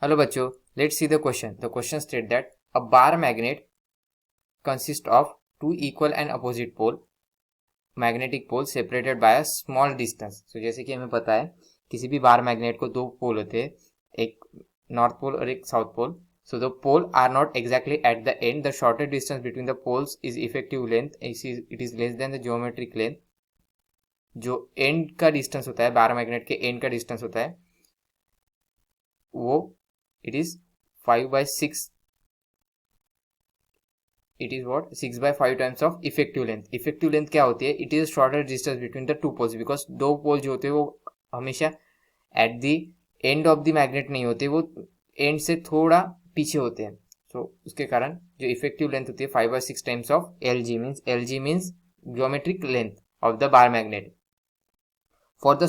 Hello बच्चों, let's see the question. The question states that a bar magnet consists of two equal and opposite magnetic poles separated by a small distance. So जैसे कि हमें पता है किसी भी bar magnet को दो पोल होते हैं, एक नॉर्थ पोल और एक south pole. So the pole are not exactly at the end. The shorter distance between the poles is effective length. It is less than the geometric length. जो and का distance होता है, bar magnet के and का distance होता है, वो it is 5/6. It is what 6/5 times of effective length. Effective length क्या होती है? It is shorter distance between the two poles, because दो पोल जो होते हैं वो हमेशा at the end of the magnet नहीं होते, वो एंड से थोड़ा पीछे होते हैं. So उसके कारण जो effective length होती है 5/6 times of LG means geometric length of the bar magnet. For the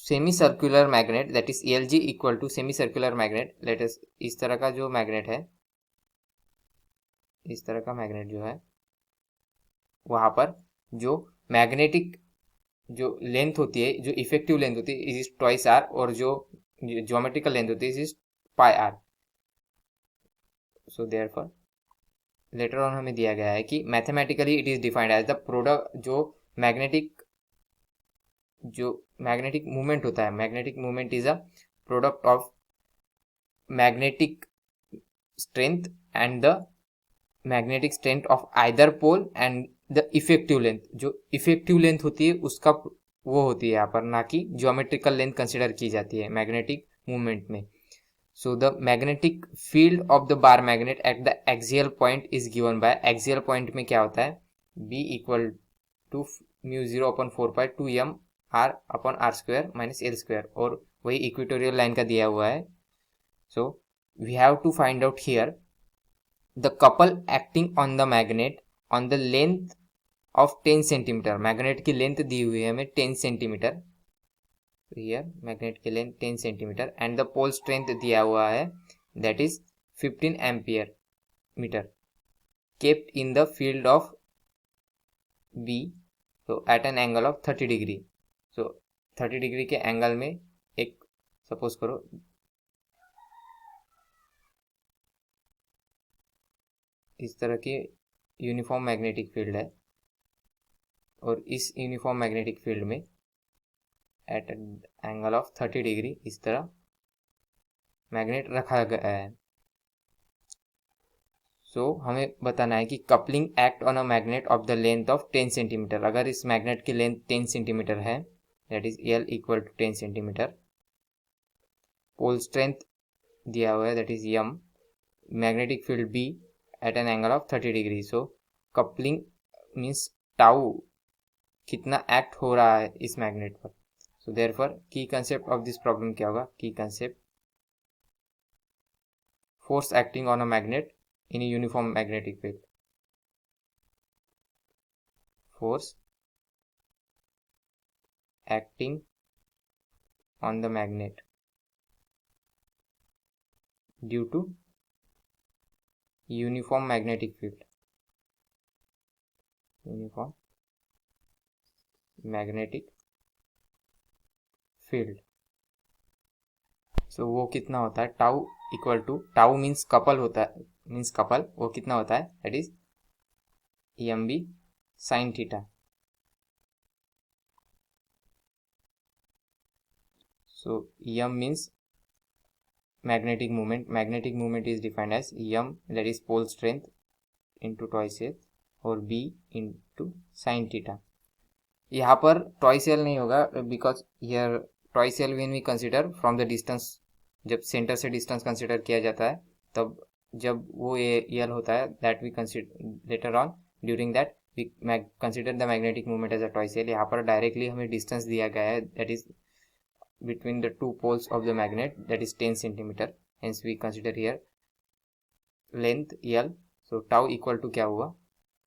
semicircular magnet, that is LG equal to semicircular magnet. Let us इस तरह का जो मैग्नेट है, इस तरह का मैग्नेट जो है, वहां पर जो मैग्नेटिक जो लेंथ होती है, जो इफेक्टिव लेंथ होती है, इज ट्वाइस आर, और जो ज्योमेट्रिकल लेंथ होती है is pi r. So therefore later on हमें दिया गया है कि mathematically it is defined as the product, जो मैग्नेटिक मूवमेंट होता है, magnetic movement is a product of magnetic strength and the magnetic strength of either pole and the effective length. जो effective length होती है उसका वो होती है यहाँ पर, ना कि ज्योमेट्रिकल लेंथ कंसिडर की जाती है मैग्नेटिक मूवमेंट में. So the magnetic field of the bar magnet at the axial point is given by, axial point में क्या होता है, B equal to μ0/4 2m r/r² - l², और वही इक्वेटोरियल लाइन का दिया हुआ है. So we have to find out here the couple acting on the magnet on the length of 10 centimeter. Magnet की लेंथ दी हुई है हमें 10 सेंटीमीटर. here मैग्नेट की length 10 centimetre and the pole strength दिया हुआ है, that is 15 ampere metre, kept in the field of B, so at an angle of 30 degree. so 30 degree के एंगल में एक, सपोज करो इस तरह की यूनिफॉर्म मैग्नेटिक फील्ड है, और इस यूनिफॉर्म मैग्नेटिक फील्ड में एट एंगल ऑफ 30 डिग्री इस तरह मैग्नेट रखा गया है. सो हमें बताना है कि coupling act on a magnet of the length of 10 centimetre. अगर इस मैग्नेट की लेंथ 10 सेंटीमीटर है, that is L equal to 10 centimetre, pole strength दिया हुआ है that is M, magnetic field B at an angle of 30 degree. So coupling means tau, कितना act हो रहा है इस मैग्नेट पर. So therefore key concept of this problem क्या होगा, key concept, force acting on a magnet in a uniform magnetic field. Force acting on the magnet due to uniform magnetic field. Uniform magnetic field. So वो कितना होता है, tau equal to, tau means couple होता है, means couple, वो कितना होता है, that is EMB sin theta. So EM means magnetic movement is defined as EM, that is pole strength into twice L, और B into sin थीटा. यहाँ पर twice L नहीं होगा, because here twice L when we consider from the distance, जब centre से distance consider किया जाता है, तब जब वो L होता है, that we consider later on, during that we consider the magnetic movement as a twice L. यहाँ पर डायरेक्टली हमें डिस्टेंस दिया गया है, that is between the two poles of the magnet, that is 10 centimeter. Hence we consider here length L. So tau equal to क्या हुआ,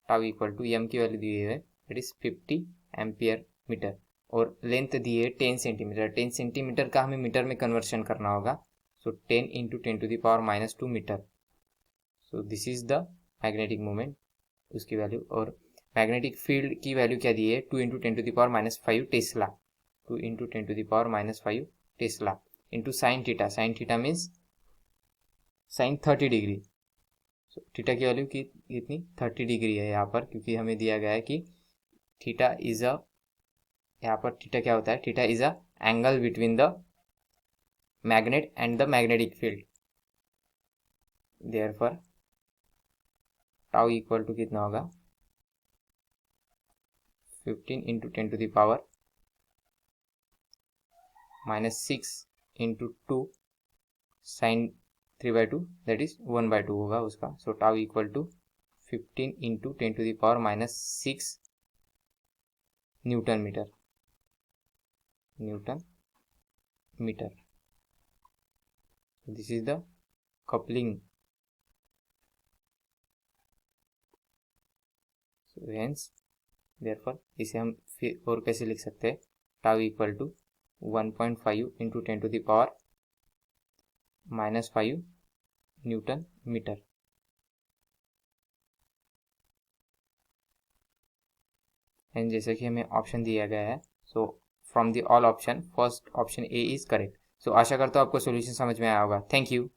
tau equal to M की value दी है, that is 50 एम्पियर मीटर, और length दी है 10 centimetre. 10 centimetre का हमें metre में conversion करना होगा. So 10 into 10⁻⁻2 metre. So this is the magnetic movement, उसकी वैल्यू. और मैग्नेटिक फील्ड की वैल्यू क्या दी है, 2 into 10⁻⁵ tesla, 2 into 10⁻⁵ tesla into sine theta. Sine theta means sine 30 degree. So theta की वैल्यू कितनी 30 डिग्री है यहाँ पर, क्योंकि हमें दिया गया है कि थीटा इज अ, यहाँ पर थीटा क्या होता है, theta is a angle between the magnet and the magnetic field. Therefore tau equal to कितना होगा 15 into 10⁻⁻⁻⁶ into 2 sine 3/2 that is 1/2 होगा उसका। So tau equal to 15 into 10⁻⁻⁶ newton metre. This is the coupling. Hence therefore इसे हम फिर और कैसे लिख सकते हैं, tau equal to 1.5 into 10⁻⁻⁵ newton metre. And जैसे कि हमें ऑप्शन दिया गया है, so from the all option first option A is correct. So आशा करता हूँ आपको सॉल्यूशन समझ में आया होगा। Thank you.